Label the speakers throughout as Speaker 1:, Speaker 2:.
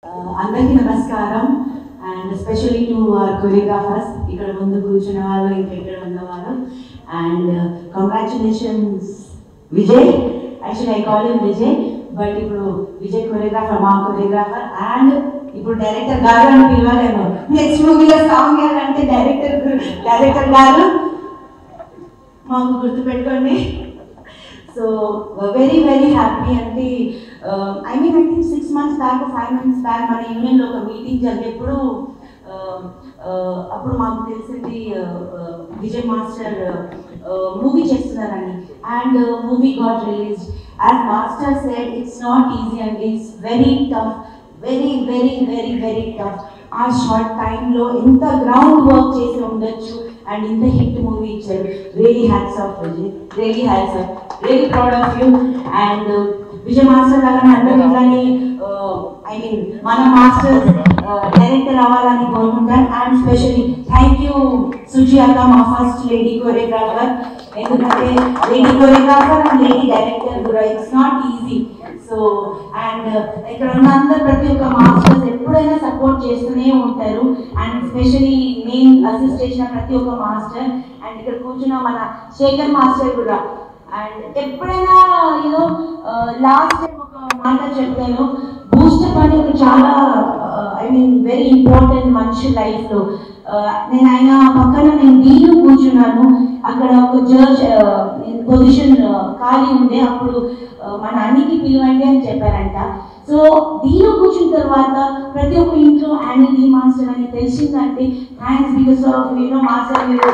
Speaker 1: అందరికీ నమస్కారం and especially to choreographers ఇక్కడ ముందు కూర్చున్న వాళ్ళు ఇక్కడ ఉన్నవారు and congratulations Vijay. Actually I call him Vijay, but ఇప్పుడు విజయ్ కొరియోగ్రాఫర్, మా కొరియోగ్రాఫర్ అండ్ ఇప్పుడు డైరెక్టర్ గారు అని పిలవాలేమో. నెక్స్ట్ మూవీలో సాంగ్ అంటే డైరెక్టర్ గారు మాకు గుర్తుపెట్టుకోండి. So very very happy. అంటే I think 6 months back 5 months back మన యూనియన్లో ఒక మీటింగ్ జరిగేప్పుడు అప్పుడు మాకు తెలిసింది విజయ్ మాస్టర్ మూవీ చేస్తున్నారని. And movie got released. As master said, it's not easy and it's very tough, very very very very tough. ఆ షార్ట్ టైంలో ఎంత గ్రౌండ్ వర్క్ చేసి ఉండొచ్చు అండ్ ఇంత హిట్ మూవీ ఇచ్చారు. Really hats off Vijay, really hats off, really proud of you. And Vijay master లాగానే అందరూ ఇట్లానే మన మాస్టర్ డైరెక్టర్ అవ్వాలని కోరుకుంటాను. And specially thank you Sujatha, మా ఫస్ట్ లేడీ కొరియోగ్రాఫర్. ఎందుకంటే lady choreographer and lady director కూడా it's not easy. So and ఇక్కడ ఉన్న అందరు ప్రతి ఒక్క మాస్టర్స్ ఎప్పుడైనా సపోర్ట్ చేస్తూనే ఉంటారు. అండ్ స్పెషల్లీ నేను అసిస్ట్ చేసిన ప్రతి ఒక్క మాస్టర్ అండ్ ఇక్కడ కూర్చున్న మన శేఖర్ మాస్టర్ కూడా. అండ్ ఎప్పుడైనా లాస్ట్ టైం ఒక మాట చెప్పాను, బూస్టప్ అని ఒక చాలా వెరీ ఇంపార్టెంట్ మనిషి లైఫ్లో. నేను ఆయన పక్కన నేను దీని కూర్చున్నాను. అక్కడ ఒక జడ్జ్ పొజిషన్ ఖాళీ ఉండే, అప్పుడు మన అన్నికి పిలవండి అని చెప్పారంట. సో దీనిలో కూర్చున్న తర్వాత ప్రతి ఒక్క ఇంట్లో యానీ డి మాస్టర్ అని తెలిసిందంటే థ్యాంక్స్ బికాస్ ఆఫ్ మాస్టర్. మీరు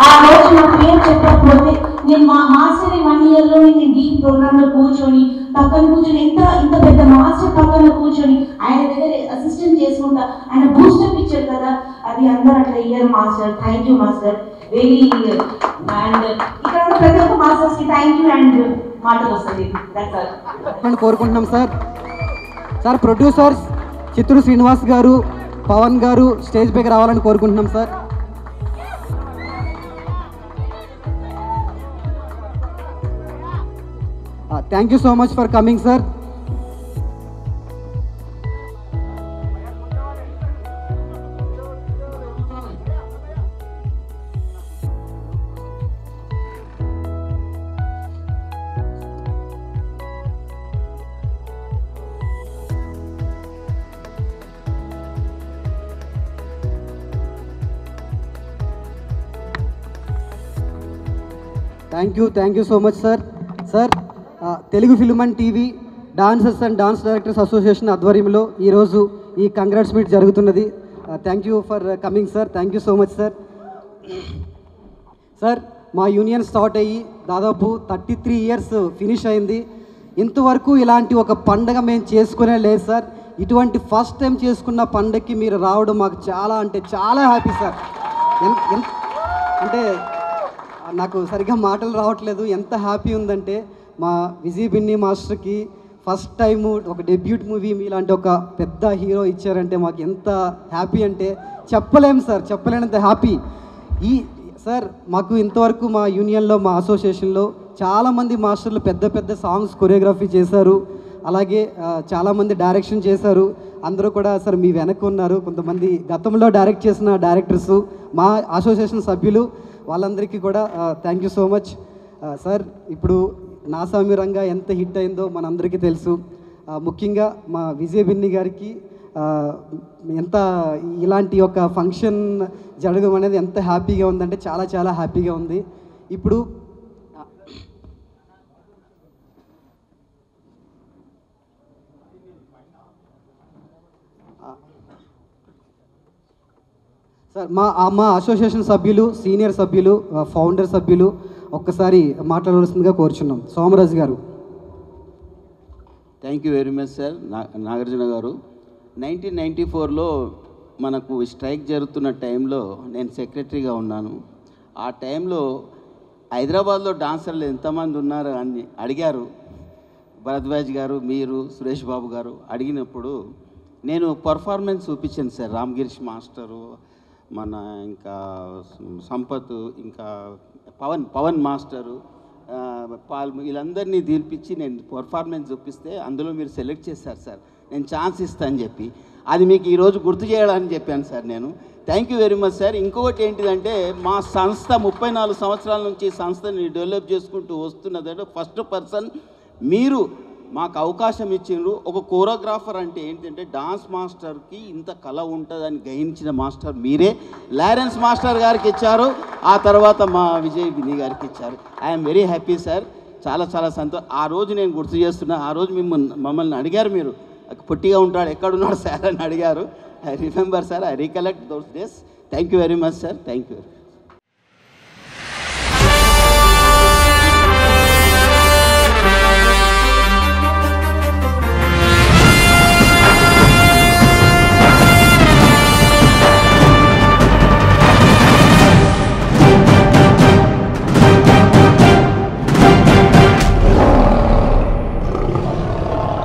Speaker 1: ఆ రోజు నా పేరు చెప్పకపోతే నేను మా మాస్టర్ 1 yearలో నేను డీ ప్రోగ్రాంలో కూర్చొని పక్కన కూర్చొని ఇంత పెద్ద మాస్టర్ పక్కన కూర్చొని ఆయన దగ్గర అసిస్టెంట్ చేసుకుంటా ఆయన బూస్టప్ ఇచ్చారు కదా, అది అందరూ అట్లా ఇయ్యారు master. Thank you master, very. And ఇక్కడ ఉన్న ప్రతి ఒక్క మాస్టర్స్కి థ్యాంక్ యూ. అండ్ మాటలు వస్తుంది
Speaker 2: కోరుకుంటున్నాం sir. Sir producers Chittoor Srinivas గారు, పవన్ గారు స్టేజ్ పైకి రావాలని కోరుకుంటున్నాం sir. Thank you so much for coming sir. Thank you so much sir. Sir Telugu film and TV dancers and dance directors association ఆధ్వర్యంలో ఈరోజు ఈ కంగ్రాట్స్ మీట్ జరుగుతున్నది. Thank you for coming sir. Thank you so much sir. Sir మా union start అయ్యి దాదాపు 33 years finish అయింది. ఇంతవరకు ఇలాంటి ఒక పండగ మేము చేసుకునే లేదు సార్. ఇటువంటి ఫస్ట్ టైం చేసుకున్న పండగకి మీరు రావడం మాకు చాలా అంటే చాలా హ్యాపీ సార్. అంటే నాకు సరిగ్గా మాటలు రావట్లేదు, ఎంత హ్యాపీ ఉందంటే మా విజయ్ బిన్ని మాస్టర్కి ఫస్ట్ టైము ఒక డెబ్యూట్ మూవీ మీలాంటి ఒక పెద్ద హీరో ఇచ్చారంటే మాకు ఎంత హ్యాపీ అంటే చెప్పలేము సార్, చెప్పలేనంత హ్యాపీ. సార్ మాకు ఇంతవరకు మా యూనియన్లో మా అసోసియేషన్లో చాలామంది మాస్టర్లు పెద్ద పెద్ద సాంగ్స్ కొరియోగ్రఫీ చేశారు, అలాగే చాలామంది డైరెక్షన్ చేశారు. అందరూ కూడా సార్ మీ వెనక్కి ఉన్నారు. కొంతమంది గతంలో డైరెక్ట్ చేసిన డైరెక్టర్సు, మా అసోసియేషన్ సభ్యులు, వాళ్ళందరికీ కూడా thank you so much sir. ఇప్పుడు నా సమీరంగా ఎంత హిట్ అయిందో మనందరికీ తెలుసు. ముఖ్యంగా మా విజయ్ బిన్ని గారికి ఎంత ఇలాంటి ఒక ఫంక్షన్ జరగడం అనేది ఎంత హ్యాపీగా ఉందంటే చాలా చాలా హ్యాపీగా ఉంది. ఇప్పుడు సార్ మా అసోసియేషన్ సభ్యులు, సీనియర్ సభ్యులు, ఫౌండర్ సభ్యులు ఒక్కసారి మాట్లాడవలసిందిగా కోరుచున్నాం. సోమరాజు గారు.
Speaker 3: Thank you very much sir. Nagarjuna గారు, 1994లో మనకు స్ట్రైక్ జరుగుతున్న టైంలో నేను సెక్రటరీగా ఉన్నాను. ఆ టైంలో హైదరాబాద్లో డాన్సర్లు ఎంతమంది ఉన్నారు అని అడిగారు. భరద్వాజ్ గారు, మీరు, సురేష్ బాబు గారు అడిగినప్పుడు నేను పర్ఫార్మెన్స్ చూపించాను సార్. రామ్గిరీష్ మాస్టరు, మన ఇంకా సంపత్, ఇంకా పవన్ మాస్టరు, వీళ్ళందరినీ దీల్పించి నేను పర్ఫార్మెన్స్ చూపిస్తే అందులో మీరు సెలెక్ట్ చేశారు సార్. నేను ఛాన్స్ ఇస్తాను చెప్పి, అది మీకు ఈరోజు గుర్తు చేయడానికి చెప్పాను సార్ నేను. Thank you very much sir. ఇంకొకటి ఏంటిదంటే మా సంస్థ 34 సంవత్సరాల నుంచి సంస్థని డెవలప్ చేసుకుంటూ వస్తున్నదంటే ఫస్ట్ పర్సన్ మీరు మాకు అవకాశం ఇచ్చిండ్రు. ఒక కోరియోగ్రాఫర్ అంటే ఏంటంటే డాన్స్ మాస్టర్కి ఇంత కళ ఉంటుందని గ్రహించిన మాస్టర్ మీరే. లారెన్స్ మాస్టర్ గారికి ఇచ్చారు, ఆ తర్వాత మా విజయ్ బిని గారికి ఇచ్చారు. I'm very happy sir. చాలా చాలా సంతోషం. ఆ రోజు నేను గుర్తు చేస్తున్నా, ఆ రోజు మమ్మల్ని అడిగారు, మీరు పొట్టిగా ఉంటాడు ఎక్కడున్నాడు సార్ అని అడిగారు. I remember sir, I recollect those days. Thank you very much sir. Thank you.